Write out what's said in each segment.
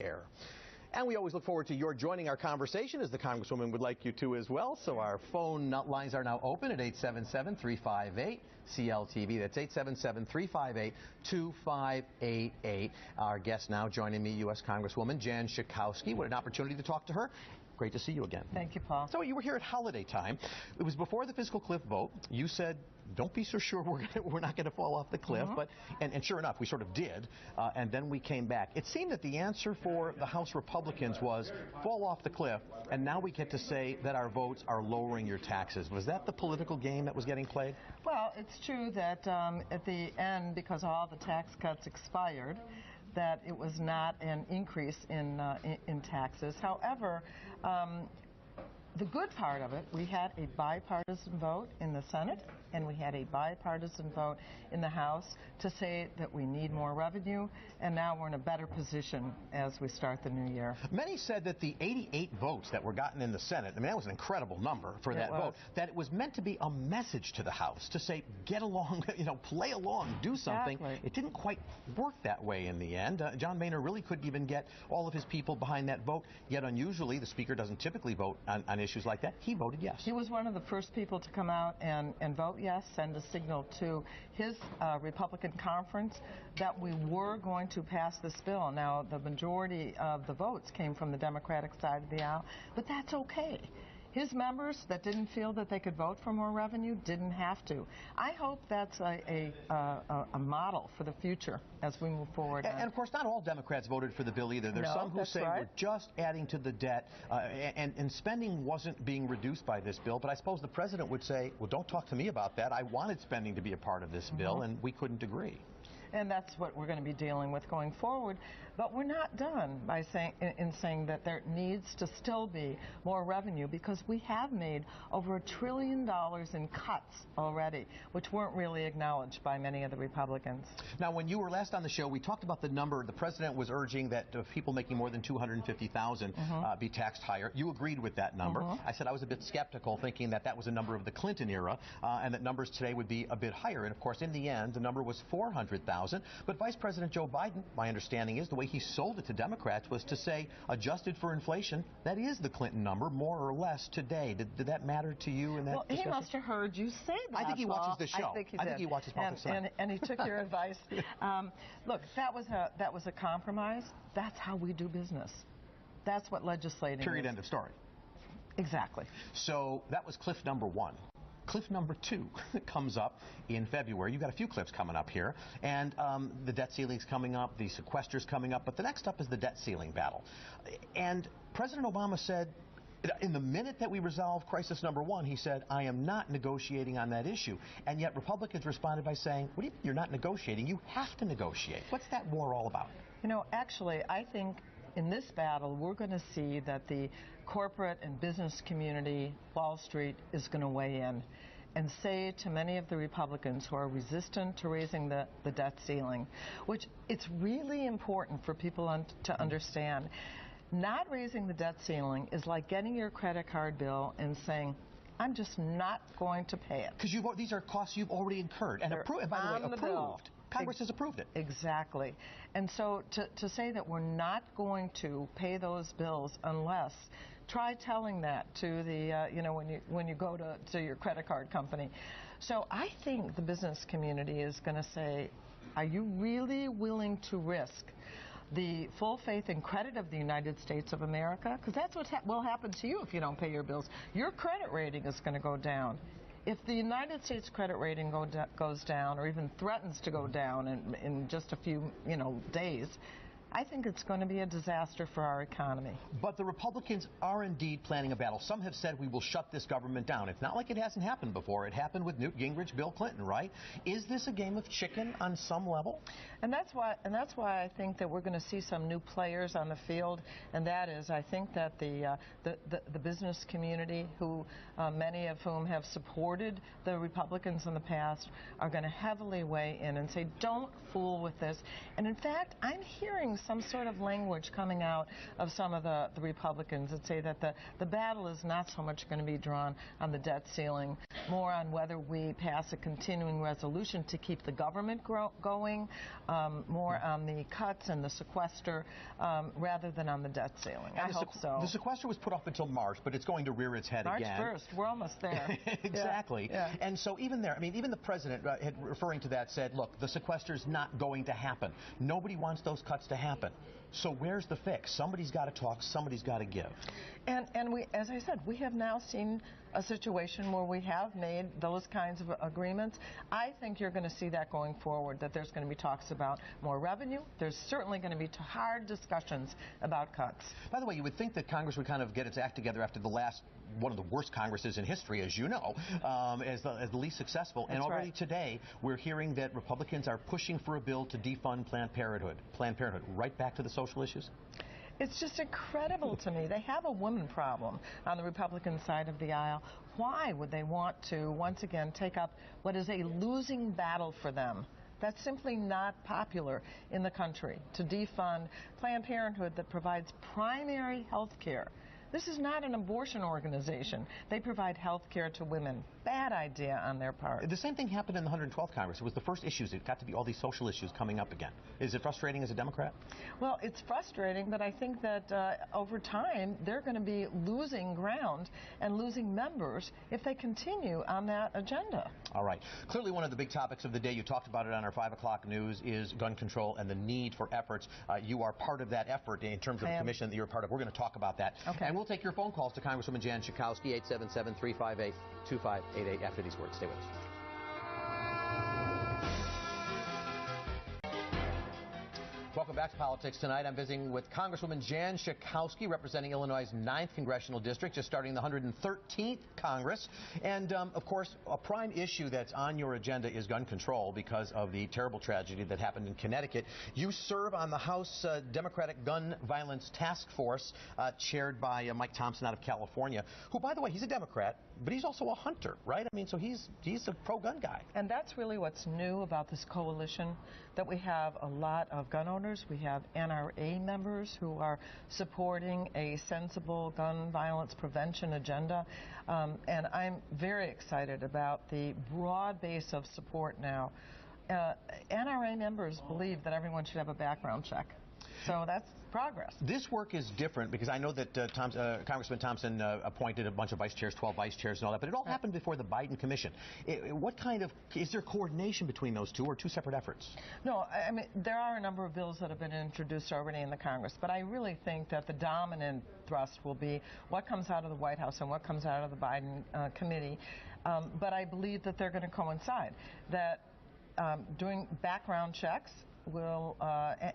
air. And we always look forward to your joining our conversation, as the Congresswoman would like you to as well. So our phone lines are now open at 877-358-CLTV. That's 877-358-2588. Our guest now joining me, U.S. Congresswoman Jan Schakowsky. What an opportunity to talk to her. Great to see you again. Thank you, Paul. So you were here at holiday time. It was before the fiscal cliff vote. You said, don't be so sure we're not going to fall off the cliff. But and sure enough, we sort of did. And then we came back. It seemed that the answer for the House Republicans was fall off the cliff. And now we get to say that our votes are lowering your taxes. Was that the political game that was getting played? Well, it's true that at the end, because all the tax cuts expired, that it was not an increase in taxes. However, the good part of it, we had a bipartisan vote in the Senate, and we had a bipartisan vote in the House to say that we need more revenue, and now we're in a better position as we start the new year. Many said that the 88 votes that were gotten in the Senate, I mean, that was an incredible number for that vote, that it was meant to be a message to the House to say, get along, play along, do something. Exactly. It didn't quite work that way in the end. John Boehner really couldn't even get all of his people behind that vote, yet unusually, the Speaker doesn't typically vote on issues like that. He voted yes. He was one of the first people to come out and vote yes, send a signal to his Republican conference that we were going to pass this bill. Now, the majority of the votes came from the Democratic side of the aisle, but that's okay. His members that didn't feel that they could vote for more revenue didn't have to. I hope that's a model for the future as we move forward. And of course, not all Democrats voted for the bill either. There's some who say we're just adding to the debt, and spending wasn't being reduced by this bill. But I suppose the president would say, well, don't talk to me about that. I wanted spending to be a part of this bill, and we couldn't agree. And that's what we're going to be dealing with going forward. But we're not done by saying that there needs to still be more revenue, because we have made over $1 trillion in cuts already, which weren't really acknowledged by many of the Republicans. Now, when you were last on the show, we talked about the number. The president was urging that people making more than $250,000 be taxed higher. You agreed with that number. I said I was a bit skeptical, thinking that that was a number of the Clinton era, and that numbers today would be a bit higher. And of course, in the end, the number was $400,000. But Vice President Joe Biden, my understanding is, the way he sold it to Democrats was to say, adjusted for inflation, that is the Clinton number, more or less, today. Did that matter to you in that discussion? He must have heard you say that, I think he watches the show. I think he did. I think he watches Politics Tonight. And he took your advice. Look, that was a compromise. That's how we do business. That's what legislating is. Period, end of story. Exactly. So that was cliff number one. Cliff number two comes up in February. You've got a few cliffs coming up here. And the debt ceiling's coming up, the sequester's coming up. But the next up is the debt ceiling battle. And President Obama said, in the minute that we resolve crisis number one, he said, I am not negotiating on that issue. And yet Republicans responded by saying, what do you mean you're not negotiating? You have to negotiate. What's that war all about? Actually, I think in this battle, we're going to see that the corporate and business community, Wall Street, is going to weigh in and say to many of the Republicans who are resistant to raising the debt ceiling, which it's really important for people to understand. Not raising the debt ceiling is like getting your credit card bill and saying, I'm just not going to pay it. Because these are costs you've already incurred and approved. By the way, approved. Congress has approved it. Exactly. And so to say that we're not going to pay those bills unless, try telling that to the, when you go to your credit card company. So I think the business community is going to say, are you really willing to risk the full faith and credit of the United States of America? Because that's what will happen to you if you don't pay your bills. Your credit rating is going to go down. If the United States credit rating goes down, or even threatens to go down in just a few days, I think it's going to be a disaster for our economy. But the Republicans are indeed planning a battle. Some have said we will shut this government down. It's not like it hasn't happened before. It happened with Newt Gingrich, Bill Clinton, right? Is this a game of chicken on some level? And that's why I think that we're going to see some new players on the field. And that is, I think that the business community, who many of whom have supported the Republicans in the past, are going to heavily weigh in and say, don't fool with this. And in fact, I'm hearing some sort of language coming out of some of the Republicans that say that the battle is not so much going to be drawn on the debt ceiling, more on whether we pass a continuing resolution to keep the government going, more on the cuts and the sequester, rather than on the debt ceiling. I hope so. The sequester was put off until March, but it's going to rear its head again. March 1st. We're almost there. Exactly. Yeah. And so even there, I mean, even the president, referring to that, said, look, the sequester's not going to happen. Nobody wants those cuts to happen. So where's the fix? Somebody's got to talk. Somebody's got to give. And we, as I said, we have now seen a situation where we have made those kinds of agreements. I think you're going to see that going forward, that there's going to be talks about more revenue. There's certainly going to be hard discussions about cuts. By the way, you would think that Congress would kind of get its act together after the last, one of the worst Congresses in history, as you know, as the least successful. That's and already right. Today, we're hearing that Republicans are pushing for a bill to defund Planned Parenthood. Planned Parenthood, right back to the social issues? It's just incredible to me. They have a woman problem on the Republican side of the aisle. Why would they want to, once again, take up what is a losing battle for them? That's simply not popular in the country, to defund Planned Parenthood that provides primary health care. This is not an abortion organization. They provide health care to women. Bad idea on their part. The same thing happened in the 112th Congress. It was the first issues. It got to be all these social issues coming up again. Is it frustrating as a Democrat? Well, it's frustrating, but I think that over time they're going to be losing ground and losing members if they continue on that agenda. All right. Clearly one of the big topics of the day, you talked about it on our 5 o'clock news, is gun control and the need for efforts. You are part of that effort in terms of the commission that you're part of. We're going to talk about that. Okay. And we'll take your phone calls to Congresswoman Jan Schakowsky, 877-358-2588. After these words, stay with us. Welcome back to Politics Tonight. I'm visiting with Congresswoman Jan Schakowsky, representing Illinois' 9th Congressional District, just starting the 113th Congress. And, of course, a prime issue that's on your agenda is gun control because of the terrible tragedy that happened in Connecticut. You serve on the House Democratic Gun Violence Task Force, chaired by Mike Thompson out of California, who, by the way, he's a Democrat, but he's also a hunter, right? I mean, so he's a pro-gun guy. And that's really what's new about this coalition, that we have a lot of gun owners. We have NRA members who are supporting a sensible gun violence prevention agenda. And I'm very excited about the broad base of support now. NRA members believe that everyone should have a background check. So that's progress. This work is different because I know that Congressman Thompson appointed a bunch of vice chairs, 12 vice chairs and all that, but it all happened before the Biden commission. What kind of, is there coordination between those two or two separate efforts? No, I mean, there are a number of bills that have been introduced already in the Congress, but I really think that the dominant thrust will be what comes out of the White House and what comes out of the Biden committee. But I believe that they're going to coincide, that doing background checks will,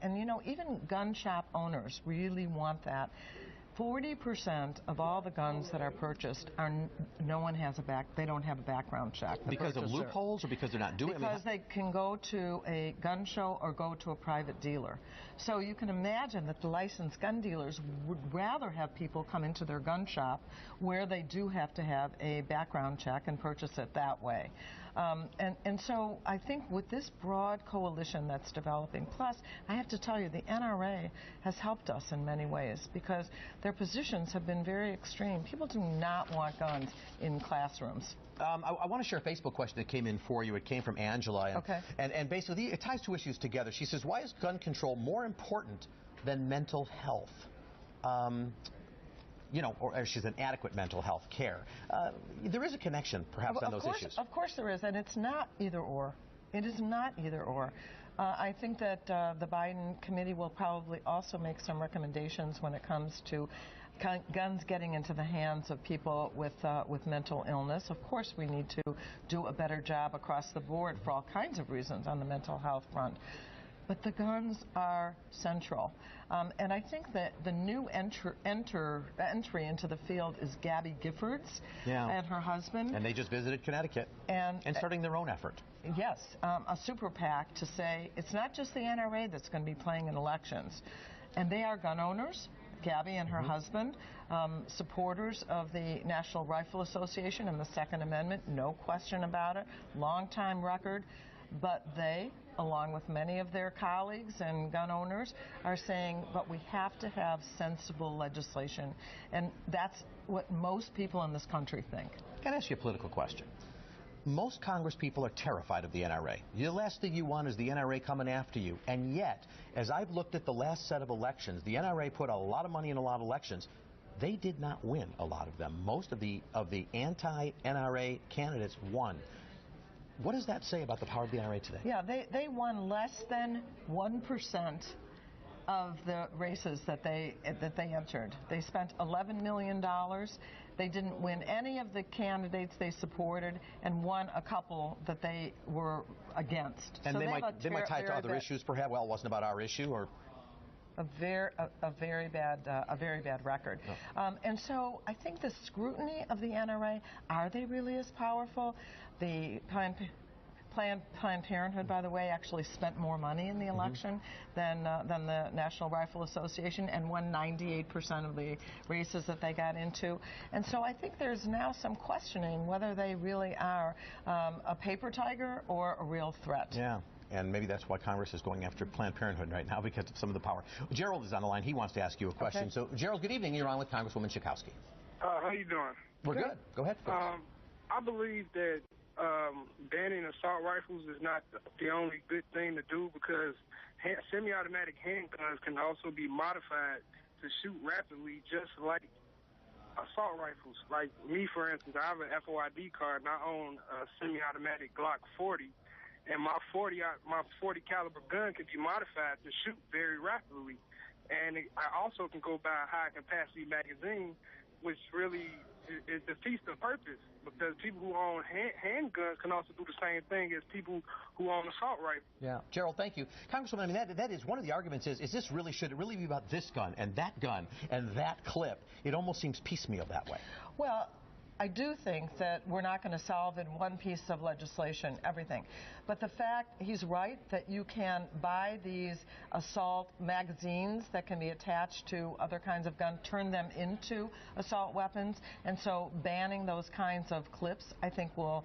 and you know, even gun shop owners really want that. 40% of all the guns that are purchased are they don't have a background check. Because of loopholes or because they're not doing it? Because they can go to a gun show or go to a private dealer. So you can imagine that the licensed gun dealers would rather have people come into their gun shop where they do have to have a background check and purchase it that way. And so I think with this broad coalition that's developing, plus I have to tell you, the NRA has helped us in many ways because their positions have been very extreme. People do not want guns in classrooms. I want to share a Facebook question that came in for you. It came from Angela. Okay. And basically it ties two issues together. She says, why is gun control more important than mental health? You know, or she's an adequate mental health care. There is a connection, perhaps, on those issues. Of course there is, and it's not either or. It is not either or. I think that the Biden committee will probably also make some recommendations when it comes to guns getting into the hands of people with mental illness. Of course, we need to do a better job across the board for all kinds of reasons on the mental health front. But the guns are central. And I think that the new entry into the field is Gabby Giffords and her husband. And they just visited Connecticut and starting their own effort. Yes, a super PAC to say it's not just the NRA that's going to be playing in elections. And they are gun owners, Gabby and her husband, supporters of the National Rifle Association and the Second Amendment, no question about it, long-time record. But they along with many of their colleagues and gun owners, are saying, but we have to have sensible legislation. And that's what most people in this country think. Can I ask you a political question? Most Congress people are terrified of the NRA. The last thing you want is the NRA coming after you. And yet, as I've looked at the last set of elections, the NRA put a lot of money in a lot of elections. They did not win a lot of them. Most of the anti-NRA candidates won. What does that say about the power of the NRA today? Yeah, they won less than 1% of the races that they entered. They spent $11 million. They didn't win any of the candidates they supported, and won a couple that they were against. And so they might tie it to other issues, perhaps. Well, it wasn't about our issue, or a very bad record. Oh. And so I think the scrutiny of the NRA, are they really as powerful? The Planned Parenthood, by the way, actually spent more money in the election than the National Rifle Association, and won 98% of the races that they got into. And so I think there's now some questioning whether they really are a paper tiger or a real threat. Yeah. And maybe that's why Congress is going after Planned Parenthood right now, because of some of the power. Gerald is on the line. He wants to ask you a question. Okay. So, Gerald, good evening. You're on with Congresswoman Schakowsky. How you doing? We're good. Go ahead, folks. I believe that banning assault rifles is not the only good thing to do, because semi-automatic handguns can also be modified to shoot rapidly, just like assault rifles. Like me, for instance, I have an FOID card, and I own a semi-automatic Glock 40, and my 40 caliber gun can be modified to shoot very rapidly. And I also can go buy a high capacity magazine, which really it defeats the purpose, because people who own handguns can also do the same thing as people who own assault rifles. Yeah, Gerald, thank you, Congresswoman. I mean, that is one of the arguments. Is this really, should it really be about this gun and that clip? It almost seems piecemeal that way. Well, I do think that we're not going to solve in one piece of legislation everything. But the fact, he's right, that you can buy these assault magazines that can be attached to other kinds of guns, turn them into assault weapons. And so banning those kinds of clips, I think, will,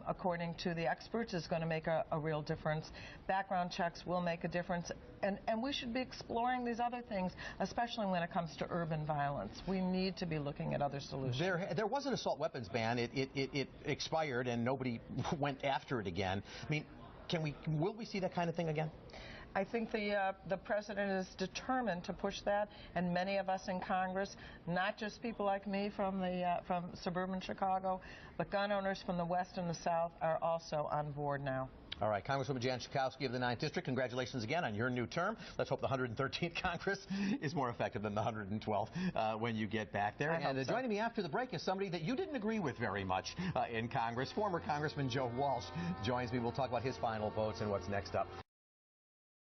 according to the experts, is going to make a real difference. Background checks will make a difference. And we should be exploring these other things, especially when it comes to urban violence. We need to be looking at other solutions. There was an assault weapons ban. It expired, and nobody went after it again. I mean, will we see that kind of thing again? I think the president is determined to push that, and many of us in Congress, not just people like me from suburban Chicago, but gun owners from the West and the South, are also on board now. All right, Congresswoman Jan Schakowsky of the 9th District, congratulations again on your new term. Let's hope the 113th Congress is more effective than the 112th when you get back there. And joining me after the break is somebody that you didn't agree with very much in Congress. Former Congressman Joe Walsh joins me. We'll talk about his final votes and what's next up.